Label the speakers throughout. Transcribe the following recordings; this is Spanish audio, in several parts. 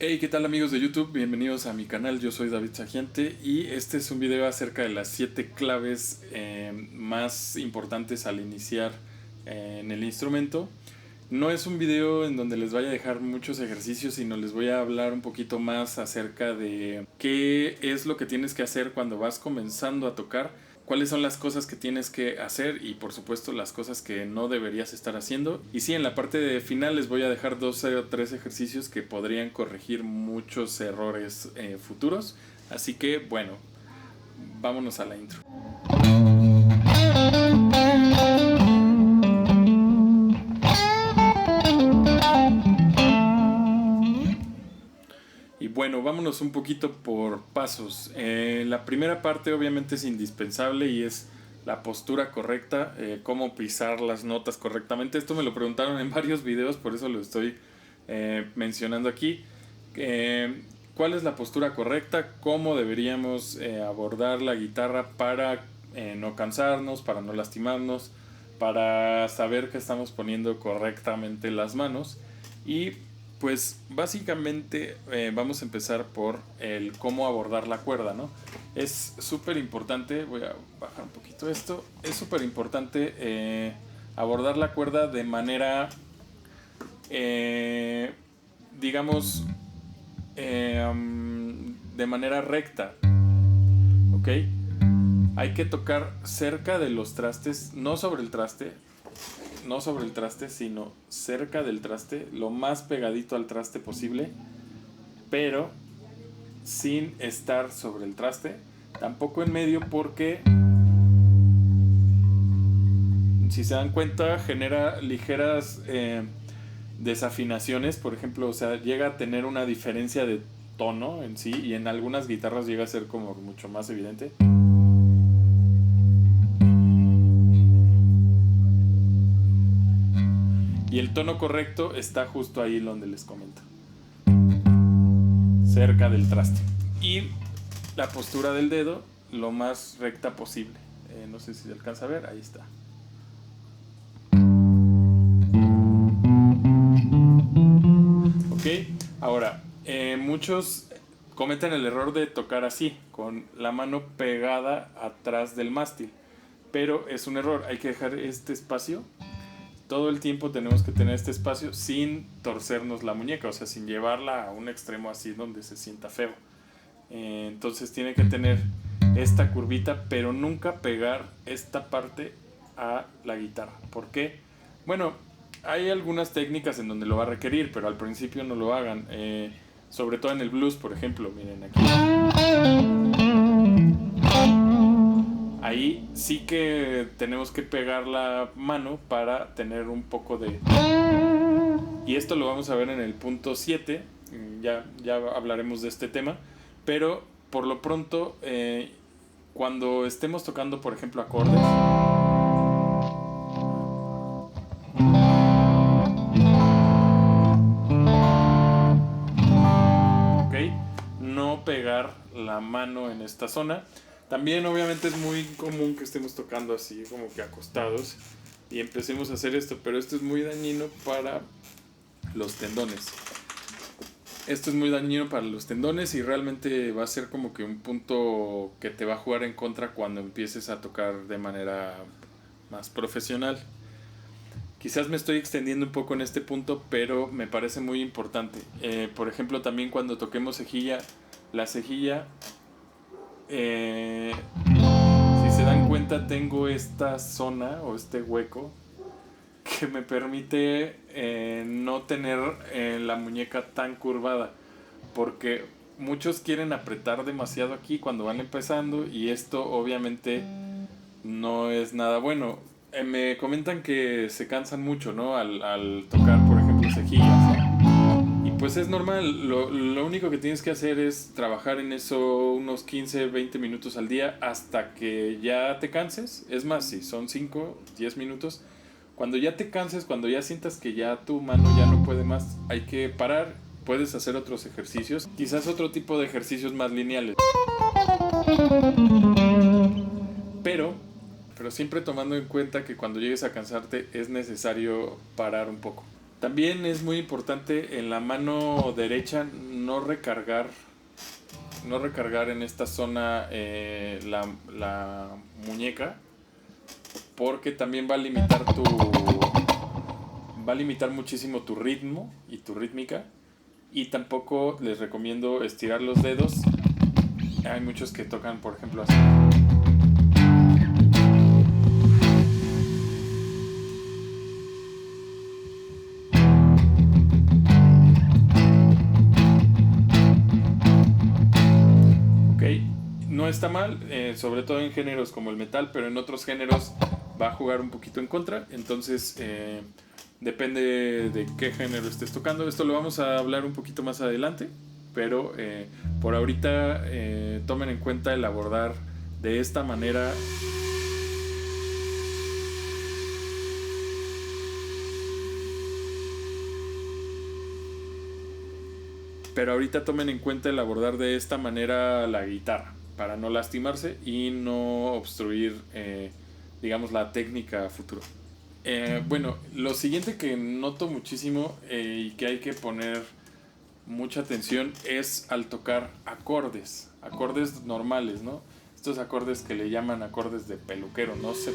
Speaker 1: Hey, ¿qué tal amigos de YouTube? Bienvenidos a mi canal, yo soy David Sagiente y este es un video acerca de las 7 claves más importantes al iniciar en el instrumento. No es un video en donde les vaya a dejar muchos ejercicios, sino les voy a hablar un poquito más acerca de qué es lo que tienes que hacer cuando vas comenzando a tocar, cuáles son las cosas que tienes que hacer y por supuesto las cosas que no deberías estar haciendo. Y sí, en la parte de final les voy a dejar 2 o 3 ejercicios que podrían corregir muchos errores futuros. Así que bueno, vámonos a la intro. Y bueno, vámonos un poquito por pasos. La primera parte obviamente es indispensable y es la postura correcta, cómo pisar las notas correctamente. Esto me lo preguntaron en varios videos, por eso lo estoy mencionando aquí. ¿Cuál es la postura correcta? ¿Cómo deberíamos abordar la guitarra para no cansarnos, para no lastimarnos, para saber que estamos poniendo correctamente las manos? Y pues básicamente vamos a empezar por el cómo abordar la cuerda, ¿no? Es súper importante, voy a bajar un poquito esto, es súper importante abordar la cuerda de manera, digamos, de manera recta, ¿ok? Hay que tocar cerca de los trastes, no sobre el traste, sino cerca del traste, lo más pegadito al traste posible, pero sin estar sobre el traste, tampoco en medio, porque si se dan cuenta genera ligeras desafinaciones, por ejemplo, o sea, llega a tener una diferencia de tono en sí y en algunas guitarras llega a ser como mucho más evidente. Y el tono correcto está justo ahí donde les comento, cerca del traste. Y la postura del dedo lo más recta posible. No sé si se alcanza a ver, ahí está. Ok, ahora, muchos cometen el error de tocar así, con la mano pegada atrás del mástil. Pero es un error, hay que dejar este espacio. Todo el tiempo tenemos que tener este espacio sin torcernos la muñeca, o sea, sin llevarla a un extremo así donde se sienta feo. Entonces tiene que tener esta curvita, pero nunca pegar esta parte a la guitarra. ¿Por qué? Bueno, hay algunas técnicas en donde lo va a requerir, pero al principio no lo hagan. Sobre todo en el blues, por ejemplo, miren aquí. Ahí sí que tenemos que pegar la mano para tener un poco de... Y esto lo vamos a ver en el punto 7, ya hablaremos de este tema, pero por lo pronto, cuando estemos tocando, por ejemplo, acordes, ¿ok? No pegar la mano en esta zona. También obviamente es muy común que estemos tocando así como que acostados y empecemos a hacer esto, pero esto es muy dañino para los tendones. Esto es muy dañino para los tendones y realmente va a ser como que un punto que te va a jugar en contra cuando empieces a tocar de manera más profesional. Quizás me estoy extendiendo un poco en este punto, pero me parece muy importante. Por ejemplo, también cuando toquemos cejilla, la cejilla, si se dan cuenta, tengo esta zona o este hueco que me permite no tener la muñeca tan curvada, porque muchos quieren apretar demasiado aquí cuando van empezando y esto obviamente no es nada bueno. Me comentan que se cansan mucho, ¿no? Al tocar, por ejemplo, cejillas, ¿no? Y pues es normal, lo único que tienes que hacer es trabajar en eso unos 15, 20 minutos al día hasta que ya te canses. Es más, si son 5, 10 minutos, cuando ya te canses, cuando ya sientas que ya tu mano ya no puede más, hay que parar. Puedes hacer otros ejercicios, quizás otro tipo de ejercicios más lineales. Pero siempre tomando en cuenta que cuando llegues a cansarte es necesario parar un poco. También es muy importante en la mano derecha no recargar en esta zona la muñeca, porque también va a limitar muchísimo tu ritmo y tu rítmica. Y tampoco les recomiendo estirar los dedos. Hay muchos que tocan, por ejemplo, así. Ok, no está mal, sobre todo en géneros como el metal, pero en otros géneros va a jugar un poquito en contra. Entonces, depende de qué género estés tocando. Esto lo vamos a hablar un poquito más adelante, pero por ahorita tomen en cuenta el abordar de esta manera. Pero ahorita tomen en cuenta el abordar de esta manera la guitarra, para no lastimarse y no obstruir, digamos, la técnica a futuro. Bueno, lo siguiente que noto muchísimo y que hay que poner mucha atención es al tocar acordes normales, ¿no? Estos acordes que le llaman acordes de peluquero, no sé.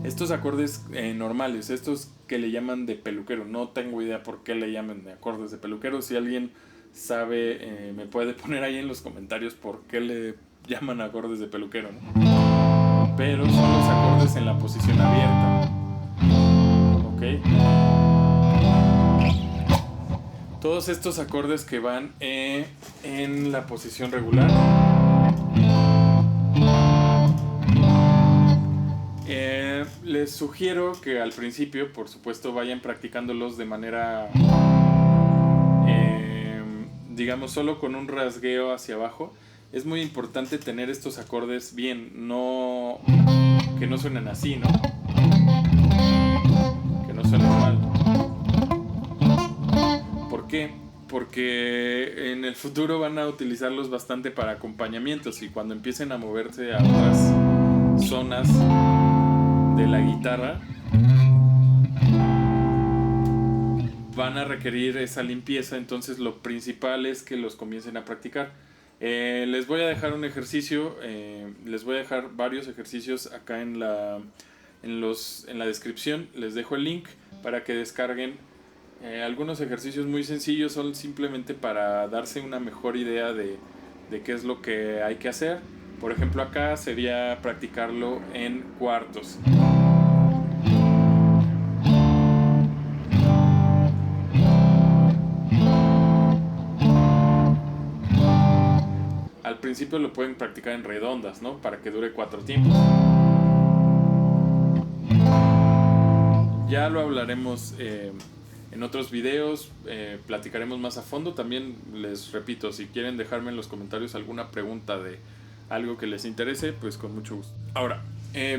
Speaker 1: Estos acordes normales, estos que le llaman de peluquero, no tengo idea por qué le llaman de acordes de peluquero. Si alguien sabe, me puede poner ahí en los comentarios por qué le llaman acordes de peluquero, ¿no? Pero son los acordes en la posición abierta, ¿ok? Todos estos acordes que van en la posición regular, les sugiero que al principio, por supuesto, vayan practicándolos de manera, digamos, solo con un rasgueo hacia abajo. Es muy importante tener estos acordes bien, no que no suenen así, ¿no? Que no suenen mal. ¿Por qué? Porque en el futuro van a utilizarlos bastante para acompañamientos y cuando empiecen a moverse a otras zonas de la guitarra van a requerir esa limpieza. Entonces lo principal es que los comiencen a practicar. Les voy a dejar un ejercicio, les voy a dejar varios ejercicios acá en la descripción. Les dejo el link para que descarguen algunos ejercicios muy sencillos. Son simplemente para darse una mejor idea de qué es lo que hay que hacer. Por ejemplo, acá sería practicarlo en cuartos. Al principio lo pueden practicar en redondas, ¿no? Para que dure 4 tiempos. Ya lo hablaremos en otros videos, platicaremos más a fondo. También les repito, si quieren dejarme en los comentarios alguna pregunta de algo que les interese, pues con mucho gusto. Ahora,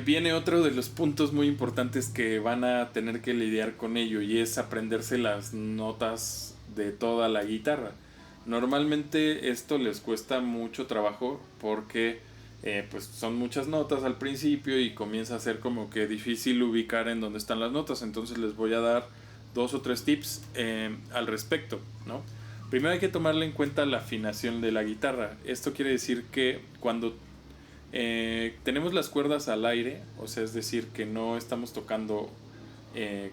Speaker 1: viene otro de los puntos muy importantes que van a tener que lidiar con ello, y es aprenderse las notas de toda la guitarra. Normalmente esto les cuesta mucho trabajo porque pues son muchas notas al principio y comienza a ser como que difícil ubicar en dónde están las notas. Entonces les voy a dar 2 o 3 tips al respecto, ¿no? Primero hay que tomarle en cuenta la afinación de la guitarra. Esto quiere decir que cuando tenemos las cuerdas al aire, o sea, es decir, que no estamos tocando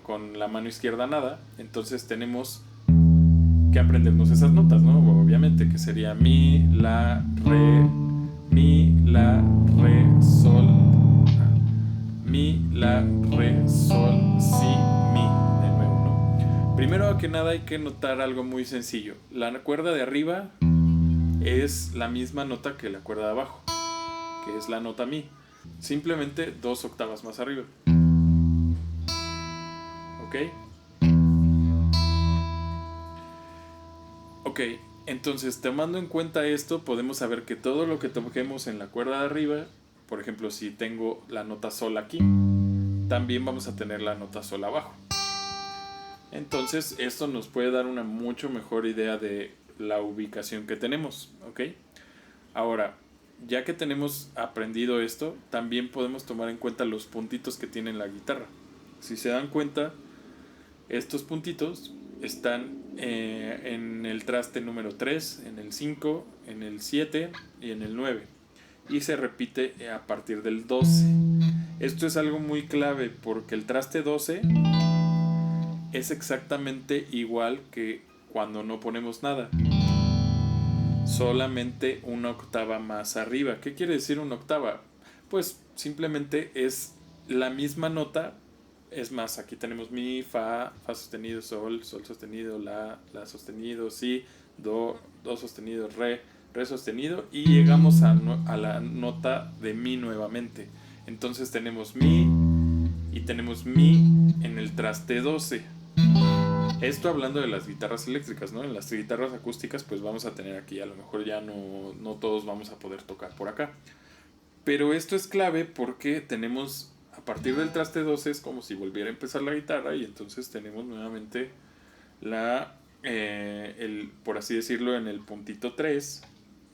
Speaker 1: con la mano izquierda nada, entonces tenemos que aprendernos esas notas, ¿no? Obviamente, que sería mi, la, re, sol, mi, la, re, sol, si, mi. De nuevo, ¿no? Primero que nada hay que notar algo muy sencillo. La cuerda de arriba es la misma nota que la cuerda de abajo, que es la nota mi. Simplemente 2 octavas más arriba. ¿Ok? Ok, entonces tomando en cuenta esto, podemos saber que todo lo que toquemos en la cuerda de arriba, por ejemplo, si tengo la nota sol aquí, también vamos a tener la nota sol abajo. Entonces esto nos puede dar una mucho mejor idea de la ubicación que tenemos, ¿ok? Ahora, ya que tenemos aprendido esto, también podemos tomar en cuenta los puntitos que tiene la guitarra. Si se dan cuenta, estos puntitos están en el traste número 3, en el 5, en el 7 y en el 9. Y se repite a partir del 12. Esto es algo muy clave porque el traste 12 es exactamente igual que cuando no ponemos nada. Solamente una octava más arriba. ¿Qué quiere decir una octava? Pues simplemente es la misma nota. Es más, aquí tenemos mi, fa, fa sostenido, sol, sol sostenido, la sostenido, si, do sostenido, re sostenido, y llegamos a la nota de mi nuevamente. Entonces tenemos mi y tenemos mi en el traste 12. Esto hablando de las guitarras eléctricas, ¿no? En las guitarras acústicas pues vamos a tener aquí, a lo mejor ya no todos vamos a poder tocar por acá. Pero esto es clave porque tenemos, a partir del traste 12 es como si volviera a empezar la guitarra y entonces tenemos nuevamente por así decirlo, en el puntito 3,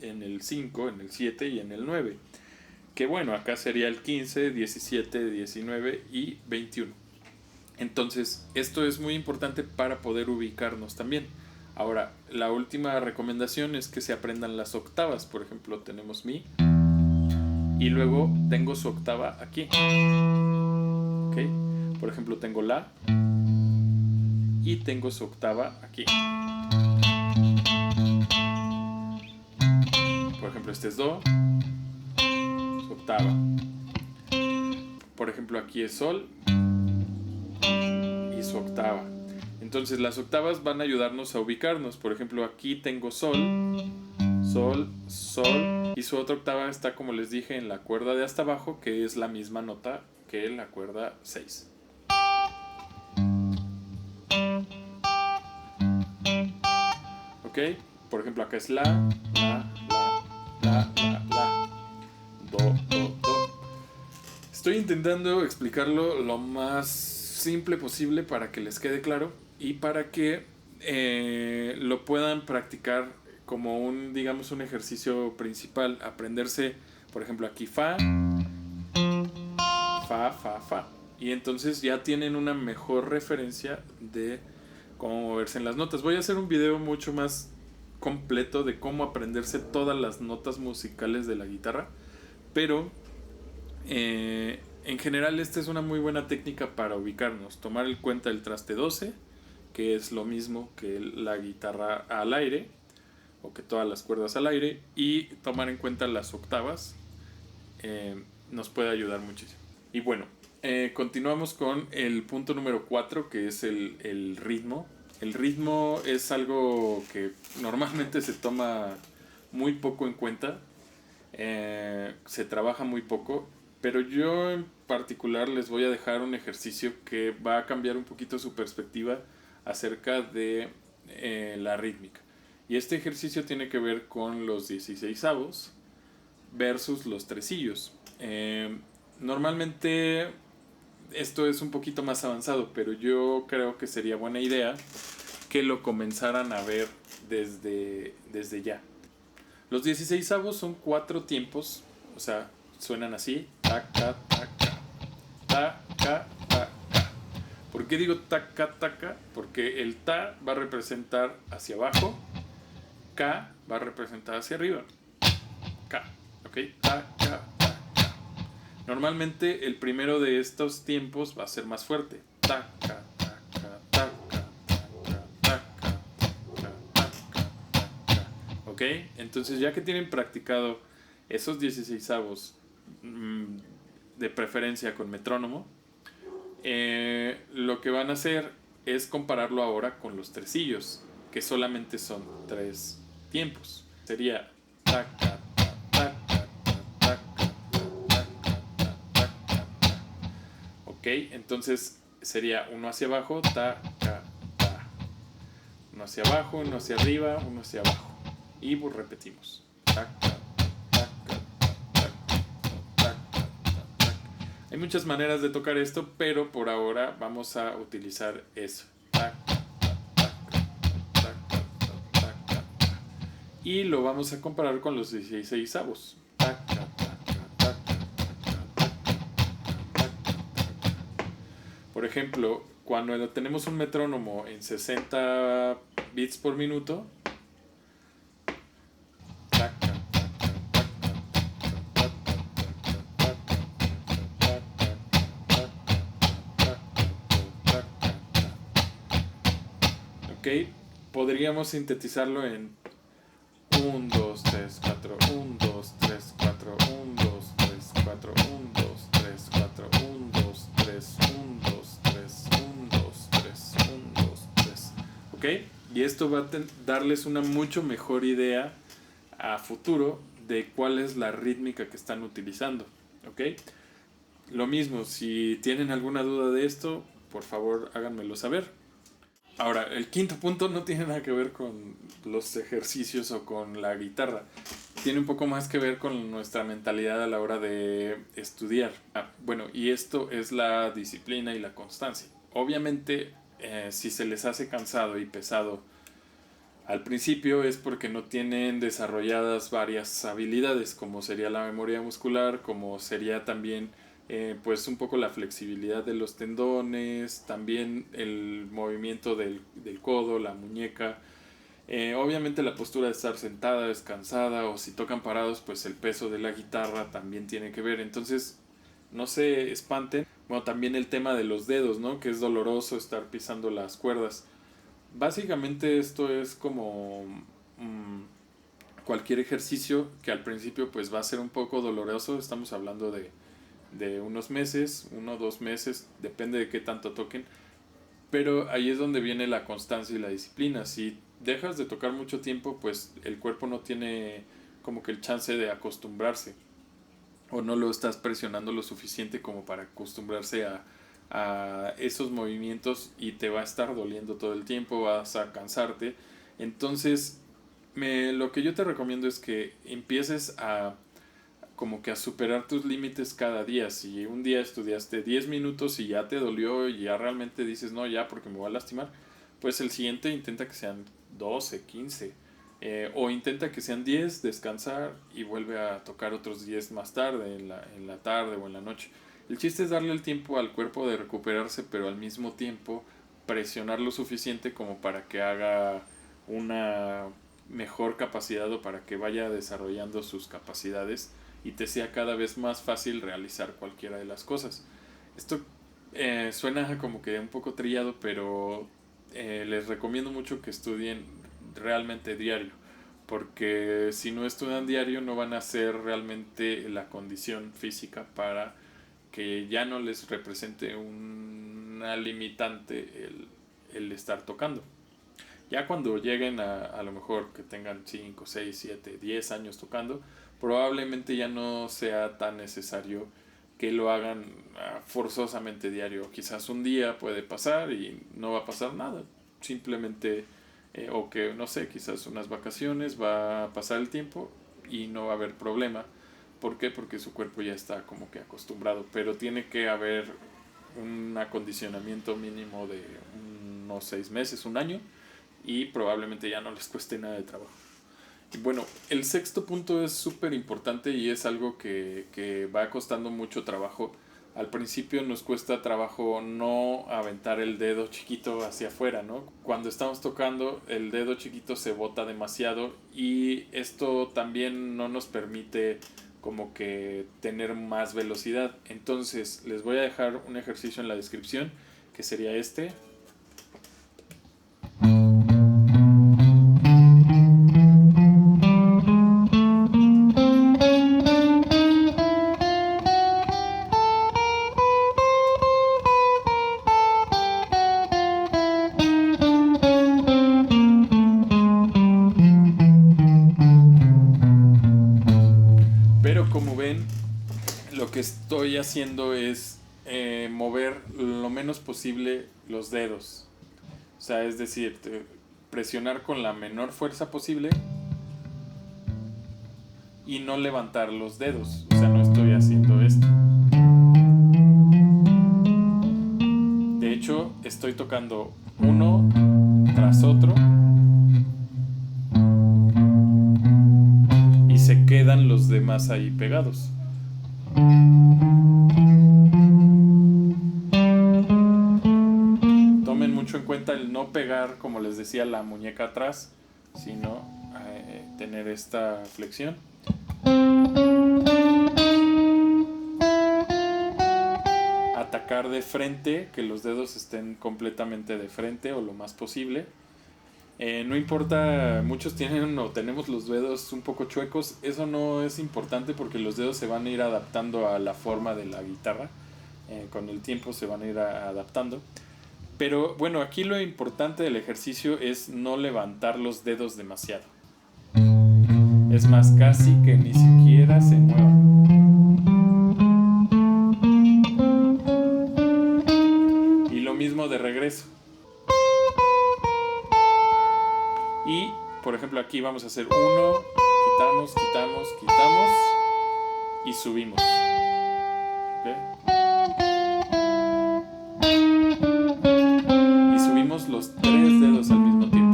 Speaker 1: en el 5, en el 7 y en el 9. Que bueno, acá sería el 15, 17, 19 y 21. Entonces, esto es muy importante para poder ubicarnos también. Ahora, la última recomendación es que se aprendan las octavas. Por ejemplo, tenemos mi y luego tengo su octava aquí. ¿Okay? Por ejemplo, tengo la y tengo su octava aquí. Por ejemplo, este es do, su octava. Por ejemplo, aquí es sol y su octava. Entonces las octavas van a ayudarnos a ubicarnos. Por ejemplo, aquí tengo sol, sol, sol, y su otra octava está, como les dije, en la cuerda de hasta abajo, que es la misma nota que la cuerda 6. ¿Ok? Por ejemplo, acá es la, do, do, do. Estoy intentando explicarlo lo más simple posible para que les quede claro y para que lo puedan practicar como un, digamos, un ejercicio principal. Aprenderse, por ejemplo, aquí fa, fa, fa, fa. Y entonces ya tienen una mejor referencia de cómo moverse en las notas. Voy a hacer un video mucho más completo de cómo aprenderse todas las notas musicales de la guitarra, pero en general esta es una muy buena técnica para ubicarnos. Tomar en cuenta el traste 12, que es lo mismo que la guitarra al aire, o que todas las cuerdas al aire, y tomar en cuenta las octavas nos puede ayudar muchísimo. Y bueno, continuamos con el punto número 4, que es el ritmo. El ritmo es algo que normalmente se toma muy poco en cuenta, se trabaja muy poco, pero yo en particular les voy a dejar un ejercicio que va a cambiar un poquito su perspectiva acerca de la rítmica. Y este ejercicio tiene que ver con los 16avos versus los tresillos. Normalmente esto es un poquito más avanzado, pero yo creo que sería buena idea que lo comenzaran a ver desde ya. Los 16avos son 4 tiempos, o sea, suenan así: ta, ca, ta, ca, ta, ca, ta, ca. ¿Por qué digo ta, ca, ta, ca? Porque el ta va a representar hacia abajo, ka va a representar hacia arriba, ka, ok, ta, ca, ta, ca. Normalmente el primero de estos tiempos va a ser más fuerte, ta, ca, ta, ca, ta, ca, ta, ca, ta, ca, ta, ca, ta, ca. Ok, entonces ya que tienen practicado esos 16avos, de preferencia con metrónomo, lo que van a hacer es compararlo ahora con los tresillos, que solamente son 3 tiempos. Sería taca, taca, taca, taca, taca. Ok, entonces sería uno hacia abajo, taca, ta. Uno hacia abajo, uno hacia arriba, uno hacia abajo. Y repetimos. Taca. Hay muchas maneras de tocar esto, pero por ahora vamos a utilizar eso. Y lo vamos a comparar con los 16avos. ejemplo, cuando tenemos un metrónomo en 60 bits por minuto, ok, podríamos sintetizarlo en 1, 2, 3, 4, 1, 2, 3, 4, 1, 2, 3, 4, 1, 2, 3, 4, 1, 2, 3, 1, 2, 3, 1, 2, 3, 1, 2, 3. ¿Ok? Y esto va a darles una mucho mejor idea a futuro de cuál es la rítmica que están utilizando. ¿Ok? Lo mismo, si tienen alguna duda de esto, por favor háganmelo saber. Ahora, el quinto punto no tiene nada que ver con los ejercicios o con la guitarra. Tiene un poco más que ver con nuestra mentalidad a la hora de estudiar. Bueno, y esto es la disciplina y la constancia. Obviamente, si se les hace cansado y pesado al principio es porque no tienen desarrolladas varias habilidades, como sería la memoria muscular, como sería también pues un poco la flexibilidad de los tendones, también el movimiento del codo, la muñeca. Obviamente la postura de estar sentada, descansada, o si tocan parados, pues el peso de la guitarra también tiene que ver. Entonces, no se espanten. Bueno, también el tema de los dedos, ¿no? Que es doloroso estar pisando las cuerdas. Básicamente esto es como cualquier ejercicio que al principio pues va a ser un poco doloroso. Estamos hablando de unos meses, 1 o 2 meses, depende de qué tanto toquen. Pero ahí es donde viene la constancia y la disciplina. Si dejas de tocar mucho tiempo, pues el cuerpo no tiene como que el chance de acostumbrarse. O no lo estás presionando lo suficiente como para acostumbrarse a esos movimientos y te va a estar doliendo todo el tiempo, vas a cansarte. Entonces, lo que yo te recomiendo es que empieces a como que a superar tus límites cada día. Si un día estudiaste 10 minutos y ya te dolió y ya realmente dices no, ya porque me voy a lastimar, pues el siguiente intenta que sean 12, 15 o intenta que sean 10, descansar y vuelve a tocar otros 10 más tarde, en la tarde o en la noche. El chiste es darle el tiempo al cuerpo de recuperarse, pero al mismo tiempo presionar lo suficiente como para que haga una mejor capacidad o para que vaya desarrollando sus capacidades y te sea cada vez más fácil realizar cualquiera de las cosas. Esto suena como que un poco trillado, pero les recomiendo mucho que estudien realmente diario, porque si no estudian diario no van a hacer realmente la condición física para que ya no les represente una limitante el estar tocando. Ya cuando lleguen a lo mejor que tengan 5, 6, 7, 10 años tocando, probablemente ya no sea tan necesario que lo hagan forzosamente diario. Quizás un día puede pasar y no va a pasar nada. Simplemente, o que no sé, quizás unas vacaciones, va a pasar el tiempo y no va a haber problema. ¿Por qué? Porque su cuerpo ya está como que acostumbrado. Pero tiene que haber un acondicionamiento mínimo de unos 6 meses, un año, y probablemente ya no les cueste nada de trabajo. Y bueno, el sexto punto es súper importante y es algo que va costando mucho trabajo. Al principio nos cuesta trabajo no aventar el dedo chiquito hacia afuera, ¿no? Cuando estamos tocando, el dedo chiquito se bota demasiado y esto también no nos permite como que tener más velocidad. Entonces les voy a dejar un ejercicio en la descripción que sería este. Pero como ven, lo que estoy haciendo es mover lo menos posible los dedos. O sea, es decir, presionar con la menor fuerza posible y no levantar los dedos. O sea, no estoy haciendo esto. De hecho, estoy tocando uno tras otro y se quedan los demás ahí pegados. encanta el no pegar, como les decía, la muñeca atrás, sino tener esta flexión. Atacar de frente, que los dedos estén completamente de frente o lo más posible. No importa, muchos tienen o tenemos los dedos un poco chuecos, eso no es importante porque los dedos se van a ir adaptando a la forma de la guitarra, con el tiempo se van a ir adaptando. Pero bueno, aquí lo importante del ejercicio es no levantar los dedos demasiado. Es más, casi que ni siquiera se muevan. Y lo mismo de regreso. Y, por ejemplo, aquí vamos a hacer 1, quitamos, quitamos, quitamos y subimos. ¿Okay? Y subimos los 3 dedos al mismo tiempo.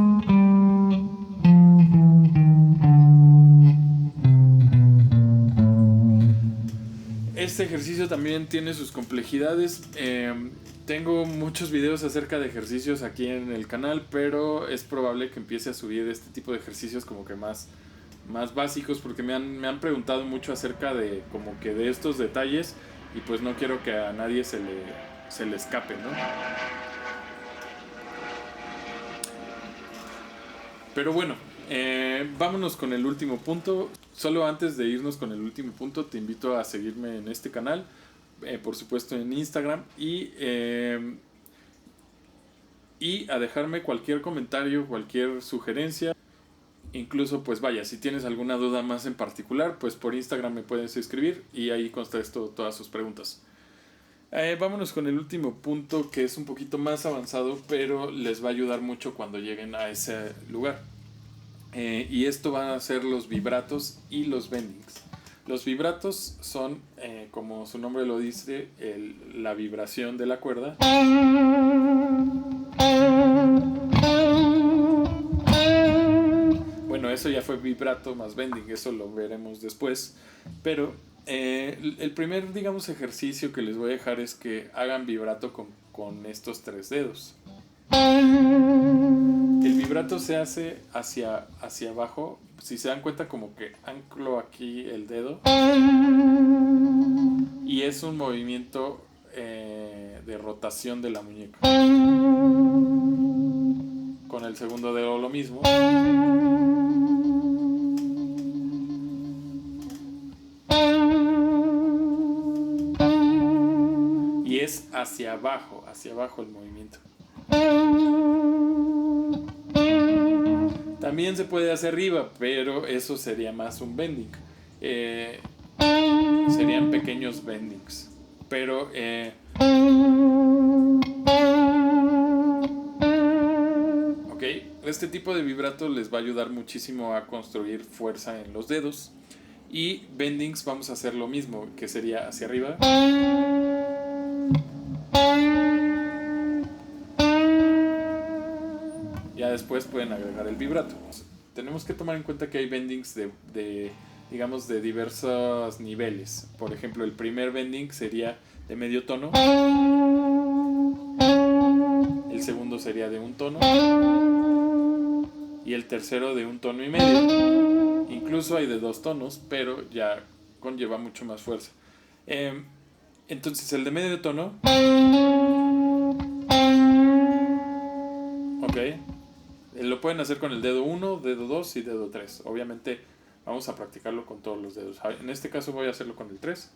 Speaker 1: Este ejercicio también tiene sus complejidades. Tengo muchos videos acerca de ejercicios aquí en el canal, pero es probable que empiece a subir este tipo de ejercicios como que más básicos, porque me han preguntado mucho acerca de como que de estos detalles, y pues no quiero que a nadie se le escape, ¿no? Pero bueno, vámonos con el último punto. Solo antes de irnos con el último punto, te invito a seguirme en este canal, por supuesto en Instagram, y a dejarme cualquier comentario, cualquier sugerencia. Incluso, pues vaya, si tienes alguna duda más en particular, pues por Instagram me puedes escribir y ahí contesto todas sus preguntas. Vámonos con el último punto, que es un poquito más avanzado, pero les va a ayudar mucho cuando lleguen a ese lugar. Y esto van a ser los vibratos y los bendings. Los vibratos son, como su nombre lo dice, la vibración de la cuerda. Bueno, eso ya fue vibrato más bending, eso lo veremos después. Pero el primer, digamos, ejercicio que les voy a dejar es que hagan vibrato con estos 3 dedos. El vibrato se hace hacia abajo. Si se dan cuenta, como que anclo aquí el dedo. Y es un movimiento de rotación de la muñeca. Con el segundo dedo lo mismo. Y es hacia abajo el movimiento. También se puede hacia arriba, pero eso sería más un bending. Serían pequeños bendings. Pero ok, este tipo de vibrato les va a ayudar muchísimo a construir fuerza en los dedos. Y bendings vamos a hacer lo mismo, que sería hacia arriba. Ya después pueden agregar el vibrato. Tenemos que tomar en cuenta que hay bendings digamos, de diversos niveles. Por ejemplo, el primer bending sería de medio tono. El segundo sería de un tono. Y el tercero de un tono y medio. Incluso hay de 2 tonos, pero ya conlleva mucho más fuerza. Entonces el de medio tono, ok, lo pueden hacer con el dedo 1, dedo 2 y dedo 3. Obviamente vamos a practicarlo con todos los dedos. En este caso voy a hacerlo con el 3.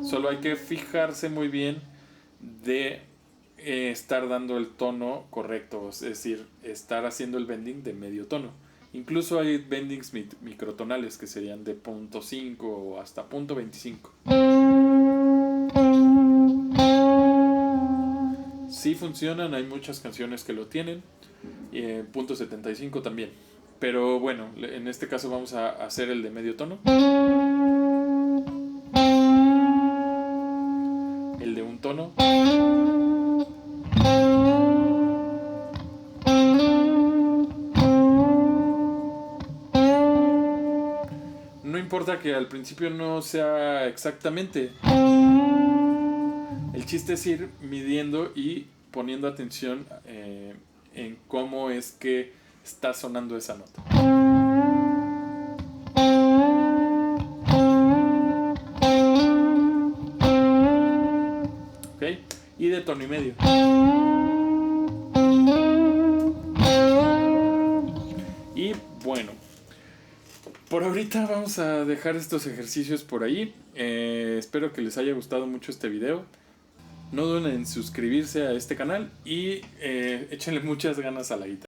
Speaker 1: Solo hay que fijarse muy bien de estar dando el tono correcto, es decir, estar haciendo el bending de medio tono. Incluso hay bendings microtonales que serían de 0.5 o hasta 0.25. Sí funcionan, hay muchas canciones que lo tienen. 0.75 también. Pero bueno, en este caso vamos a hacer el de medio tono. El de un tono. No importa que al principio no sea exactamente. El El chiste es ir midiendo y poniendo atención en cómo es que está sonando esa nota. ¿Ok? Y de tono y medio. Y bueno, por ahorita vamos a dejar estos ejercicios por ahí. Espero que les haya gustado mucho este video. No duden en suscribirse a este canal y échenle muchas ganas a la guitarra.